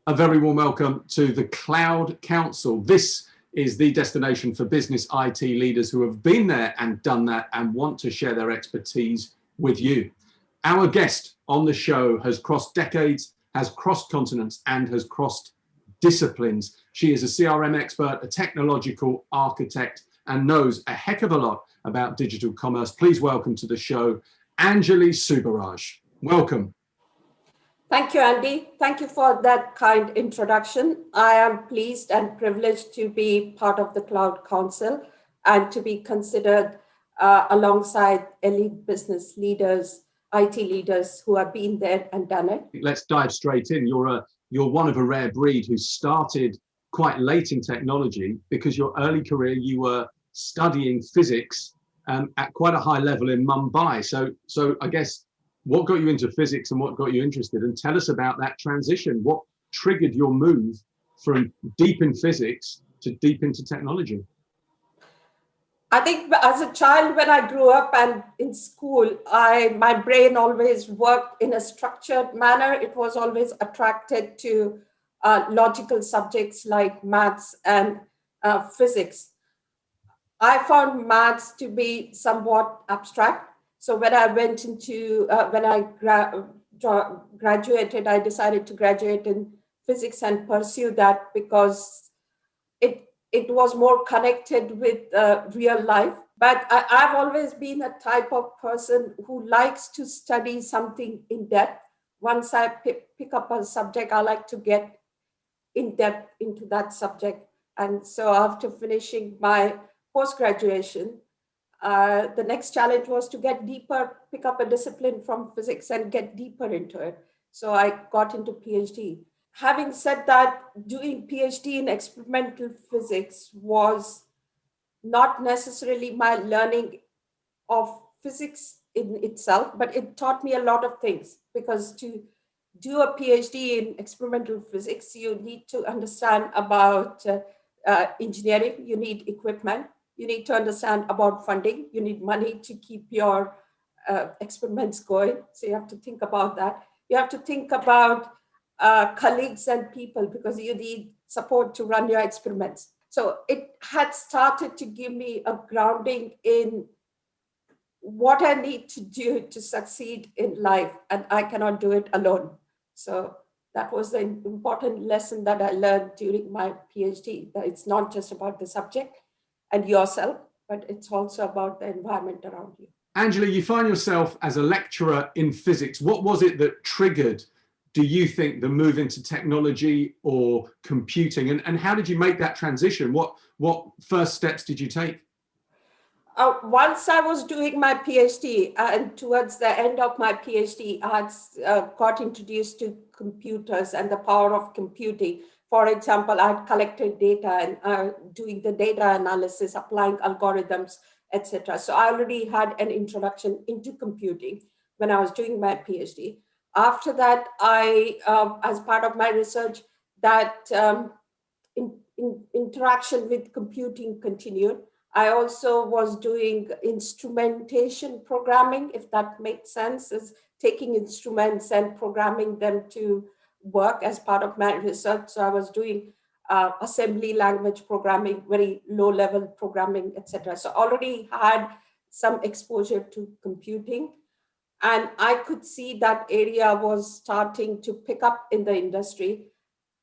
A very warm welcome to the Cloud Council. This is the destination for business IT leaders who have been there and done that and want to share their expertise with you. Our guest on the show has crossed decades, has crossed continents, and has crossed disciplines. She is a CRM expert, a technological architect, and knows a heck of a lot about digital commerce. Please welcome to the show, Anjali Subbaraj. Welcome. Thank you, Andy. Thank you for that kind introduction. I am pleased and privileged to be part of the Cloud Council and to be considered alongside elite business leaders, IT leaders who have been there and done it. Let's dive straight in. You're one of a rare breed who started quite late in technology because your early career, you were studying physics at quite a high level in Mumbai. So I guess, what got you into physics and what got you interested? And tell us about that transition. What triggered your move from deep in physics to deep into technology? I think as a child, when I grew up and in school, my brain always worked in a structured manner. It was always attracted to logical subjects like maths and physics. I found maths to be somewhat abstract. So when I went into, graduated, I decided to graduate in physics and pursue that because it was more connected with real life. But I've always been a type of person who likes to study something in depth. Once I pick up a subject, I like to get in depth into that subject. And so after finishing my post-graduation, the next challenge was to get deeper, pick up a discipline from physics and get deeper into it. So I got into PhD. Having said that, doing PhD in experimental physics was not necessarily my learning of physics in itself, but it taught me a lot of things, because to do a PhD in experimental physics, you need to understand about engineering, you need equipment, you need to understand about funding. You need money to keep your experiments going. So you have to think about that. You have to think about colleagues and people, because you need support to run your experiments. So it had started to give me a grounding in what I need to do to succeed in life, and I cannot do it alone. So that was the important lesson that I learned during my PhD, that it's not just about the subject and yourself, but it's also about the environment around you. Angela, you find yourself as a lecturer in physics. What was it that triggered, do you think, the move into technology or computing? And how did you make that transition? What first steps did you take? Once I was doing my PhD, and towards the end of my PhD, I had got introduced to computers and the power of computing. For example, I had collected data and doing the data analysis, applying algorithms, etc. So I already had an introduction into computing when I was doing my PhD. After that, as part of my research, that interaction with computing continued. I also was doing instrumentation programming, if that makes sense, is taking instruments and programming them to work as part of my research. So I was doing assembly language programming, very low level programming, etc. So already had some exposure to computing, and I could see that area was starting to pick up in the industry.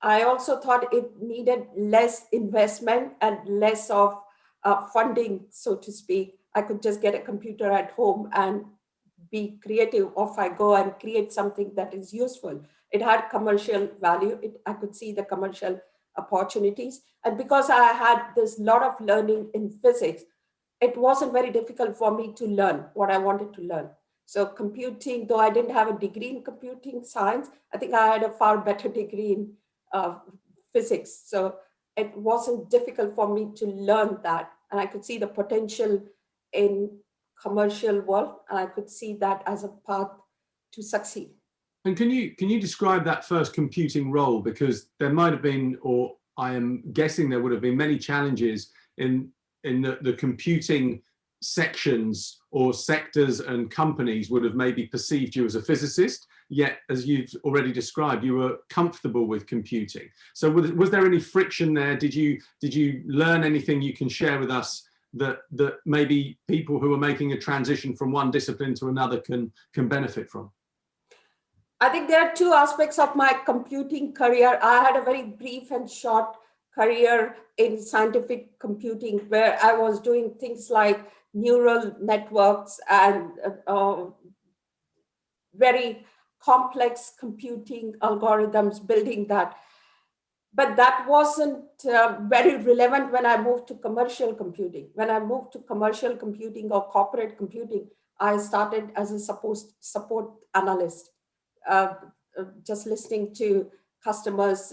I also thought it needed less investment and less of funding, so to speak. I could just get a computer at home and be creative. Off I go and create something that is useful. It had commercial value. I could see the commercial opportunities. And because I had this lot of learning in physics, it wasn't very difficult for me to learn what I wanted to learn. So computing, though I didn't have a degree in computing science, I think I had a far better degree in physics. So it wasn't difficult for me to learn that. And I could see the potential in commercial world, and I could see that as a path to succeed. And can you describe that first computing role? Because there might have been, or I am guessing there would have been, many challenges in the computing sections or sectors, and companies would have maybe perceived you as a physicist. yet, as you've already described, you were comfortable with computing. So was there any friction there? Did you learn anything you can share with us that maybe people who are making a transition from one discipline to another can benefit from? I think there are two aspects of my computing career. I had a very brief and short career in scientific computing where I was doing things like neural networks and very complex computing algorithms, building that. But that wasn't very relevant when I moved to commercial computing. When I moved to commercial computing or corporate computing, I started as a support analyst, uh, just listening to customers'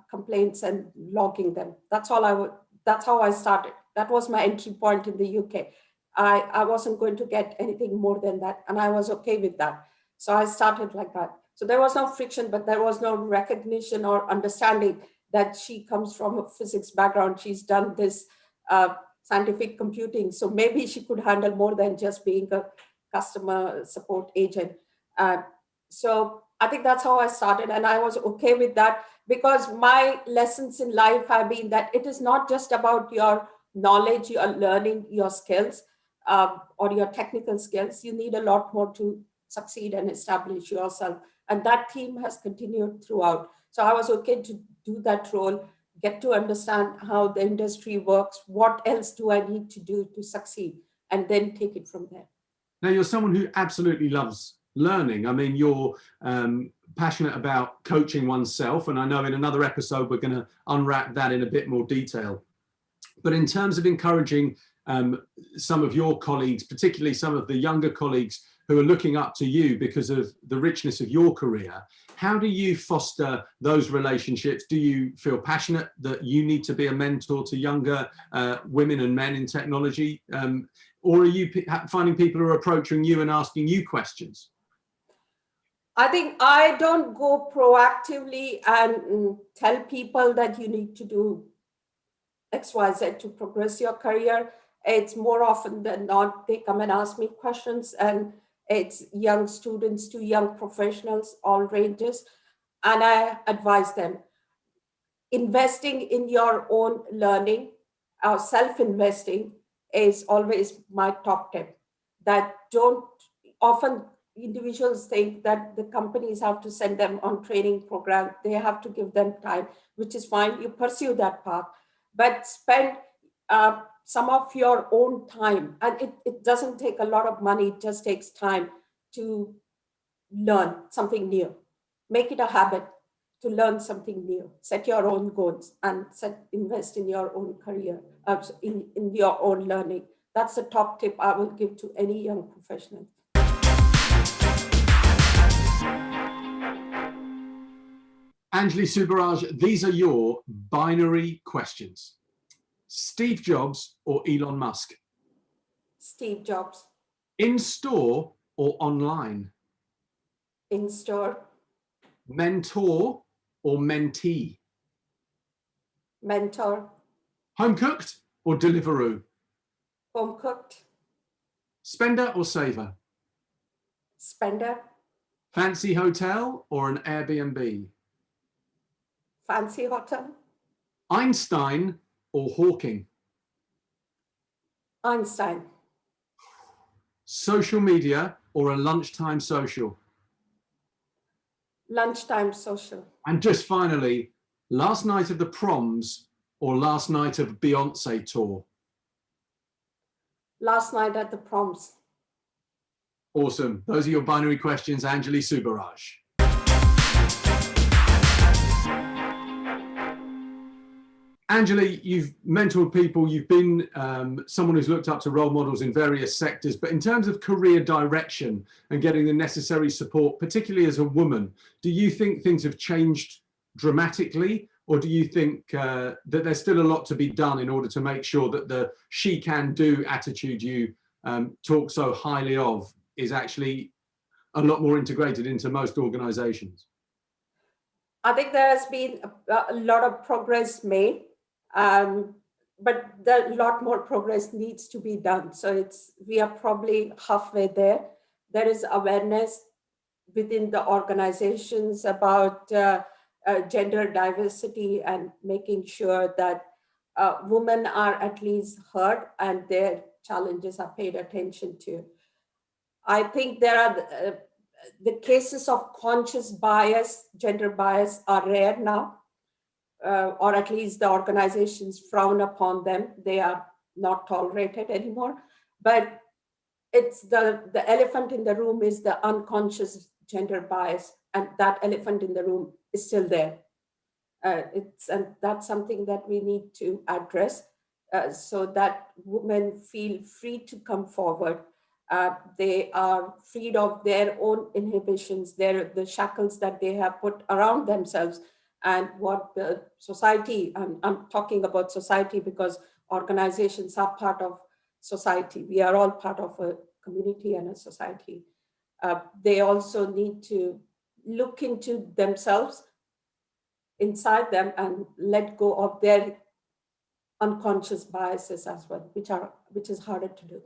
complaints and logging them. That's how I started. That was my entry point in the UK. I wasn't going to get anything more than that, and I was okay with that. So I started like that. So there was no friction, but there was no recognition or understanding that she comes from a physics background. She's done this scientific computing, so maybe she could handle more than just being a customer support agent. So I think that's how I started, and I was okay with that because my lessons in life have been that it is not just about your knowledge, your learning, your skills, or your technical skills. You need a lot more to succeed and establish yourself. And that theme has continued throughout. So I was okay to do that role, get to understand how the industry works, what else do I need to do to succeed, and then take it from there. Now, you're someone who absolutely loves learning. I mean, you're passionate about coaching oneself, and I know in another episode we're going to unwrap that in a bit more detail. But in terms of encouraging some of your colleagues, particularly some of the younger colleagues who are looking up to you because of the richness of your career, how do you foster those relationships? Do you feel passionate that you need to be a mentor to younger women and men in technology? Or are you finding people are approaching you and asking you questions? I think I don't go proactively and tell people that you need to do XYZ to progress your career. It's more often than not, they come and ask me questions, and it's young students to young professionals, all ranges. And I advise them, investing in your own learning, self-investing is always my top tip. That don't often individuals think that the companies have to send them on training program. They have to give them time, which is fine. You pursue that path, but spend some of your own time. And it doesn't take a lot of money. It just takes time to learn something new. Make it a habit to learn something new. Set your own goals and invest in your own career, in your own learning. That's the top tip I will give to any young professional. Anjali Subbaraj, these are your binary questions. Steve Jobs or Elon Musk? Steve Jobs. In store or online? In store. Mentor or mentee? Mentor. Home cooked or Deliveroo? Home cooked. Spender or saver? Spender. Fancy hotel or an Airbnb? Fancy hotel. Einstein or Hawking? Einstein. Social media or a lunchtime social? Lunchtime social. And just finally, last night of the proms or last night of Beyonce tour? Last night at the proms. Awesome. Those are your binary questions, Anjali Subbaraj. Anjali, you've mentored people, you've been someone who's looked up to role models in various sectors, but in terms of career direction and getting the necessary support, particularly as a woman, do you think things have changed dramatically, or do you think that there's still a lot to be done in order to make sure that the she-can-do attitude you talk so highly of is actually a lot more integrated into most organizations? I think there has been a lot of progress made. But a lot more progress needs to be done. So we are probably halfway there. There is awareness. within the organizations about gender diversity and making sure that women are at least heard and their challenges are paid attention to. I think there are the cases of conscious bias, gender bias are rare now, or at least the organizations frown upon them. They are not tolerated anymore. But it's the elephant in the room is the unconscious gender bias, and that elephant in the room is still there. And that's something that we need to address so that women feel free to come forward. They are freed of their own inhibitions, the shackles that they have put around themselves, and what the society, I'm talking about society because organizations are part of society. We are all part of a community and a society. They also need to look into themselves, inside them, and let go of their unconscious biases as well, which is harder to do.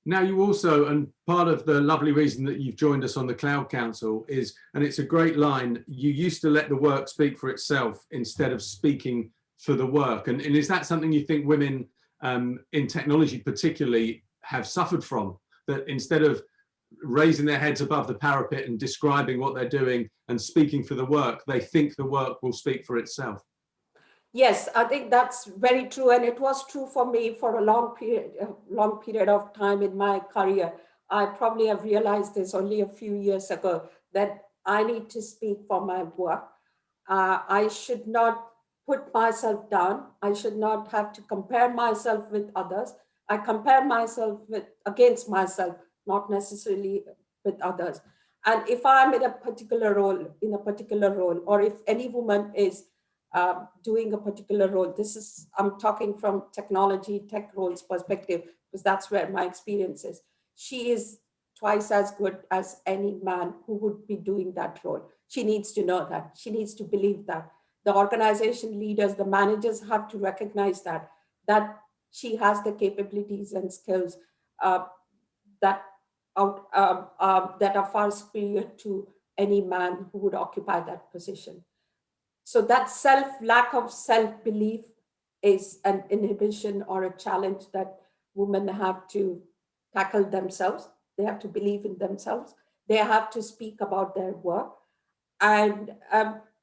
Now you also, and part of the lovely reason that you've joined us on the Cloud Council is, and it's a great line, you used to let the work speak for itself instead of speaking for the work. And is that something you think women in technology particularly have suffered from? That instead of raising their heads above the parapet and describing what they're doing and speaking for the work, they think the work will speak for itself? Yes, I think that's very true, and it was true for me for a long period of time in my career. I probably have realized this only a few years ago, that I need to speak for my work. I should not put myself down. I should not have to compare myself with others. I compare myself against myself, not necessarily with others. And if I'm in a particular role, or if any woman is doing a particular role. I'm talking from tech roles perspective, because that's where my experience is. She is twice as good as any man who would be doing that role. She needs to know that. She needs to believe that. The organization leaders, the managers have to recognize that she has the capabilities and skills that that are far superior to any man who would occupy that position. So that lack of self-belief is an inhibition or a challenge that women have to tackle themselves. They have to believe in themselves. They have to speak about their work. And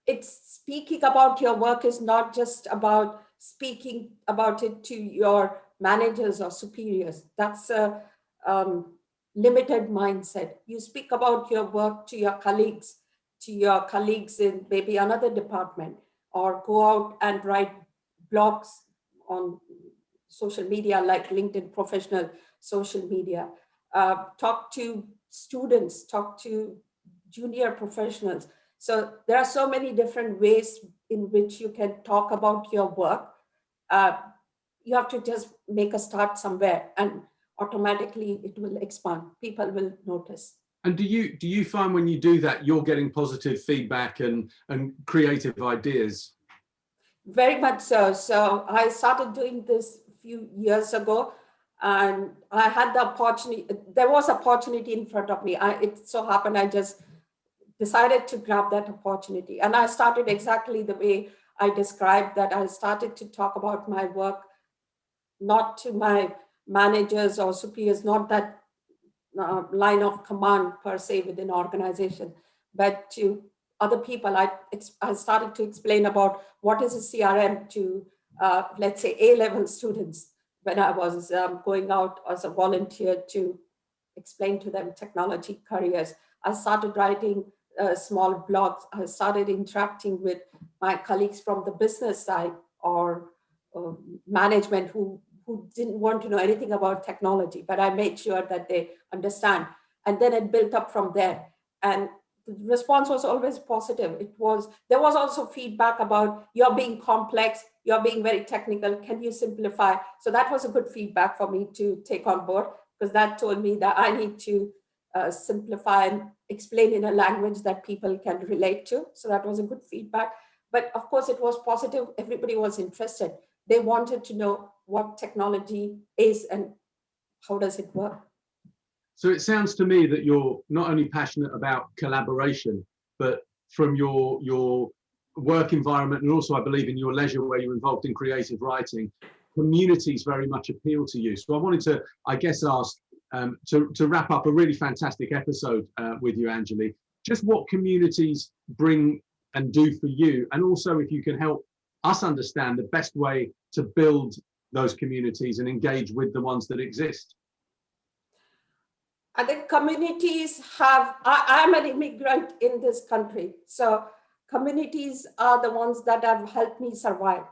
it's speaking about your work is not just about speaking about it to your managers or superiors. That's a limited mindset. You speak about your work to your colleagues in maybe another department, or go out and write blogs on social media like LinkedIn Professional social media. Talk to students, talk to junior professionals. So there are so many different ways in which you can talk about your work. You have to just make a start somewhere, and automatically it will expand. People will notice. And do you find when you do that, you're getting positive feedback and creative ideas? Very much so. So I started doing this a few years ago, and I had the opportunity. There was opportunity in front of me. It so happened I just decided to grab that opportunity, and I started exactly the way I described, that I started to talk about my work, not to my managers or superiors, not that line of command per se within organization, but to other people. I started to explain about what is a CRM to, let's say, A-level students when I was going out as a volunteer to explain to them technology careers. I started writing small blogs. I started interacting with my colleagues from the business side, or management who didn't want to know anything about technology, but I made sure that they understand. And then it built up from there. And the response was always positive. There was also feedback about, you're being complex, you're being very technical, can you simplify? So that was a good feedback for me to take on board, because that told me that I need to simplify and explain in a language that people can relate to. So that was a good feedback. But of course, it was positive. Everybody was interested. They wanted to know what technology is and how does it work. So it sounds to me that you're not only passionate about collaboration, but from your work environment, and also I believe in your leisure where you're involved in creative writing, communities very much appeal to you. So I wanted to, I guess, ask to wrap up a really fantastic episode with you, Anjali, just what communities bring and do for you, and also if you can help us understand the best way to build those communities and engage with the ones that exist. I think communities have, I'm an immigrant in this country. So communities are the ones that have helped me survive.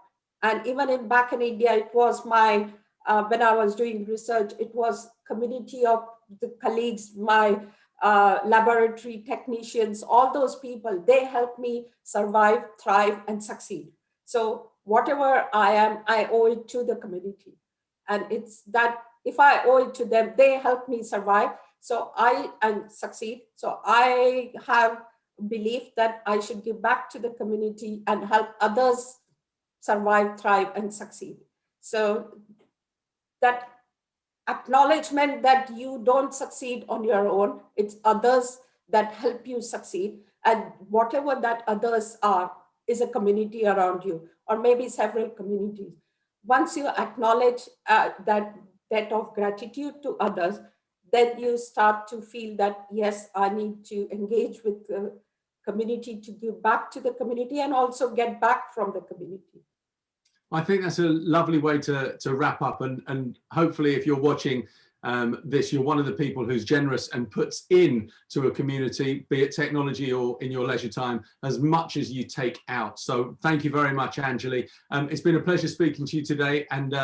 And even back in India, it was my, when I was doing research, it was community of the colleagues, my laboratory technicians, all those people, they helped me survive, thrive, and succeed. So whatever I am, I owe it to the community. And it's that if I owe it to them, they help me survive. So and succeed. So I have belief that I should give back to the community and help others survive, thrive, and succeed. So that acknowledgement that you don't succeed on your own, it's others that help you succeed. And whatever that others are is a community around you, or maybe several communities. Once you acknowledge that debt of gratitude to others, then you start to feel that, yes, I need to engage with the community to give back to the community and also get back from the community. I think that's a lovely way to wrap up. And hopefully if you're watching this, you're one of the people who's generous and puts in to a community, be it technology or in your leisure time, as much as you take out. So thank you very much, Anjali. It's been a pleasure speaking to you today. And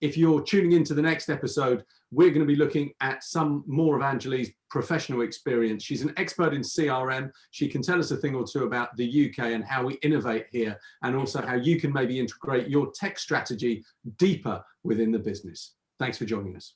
if you're tuning into the next episode, we're going to be looking at some more of Anjali's professional experience. She's an expert in CRM. She can tell us a thing or two about the UK and how we innovate here, and also how you can maybe integrate your tech strategy deeper within the business. Thanks for joining us.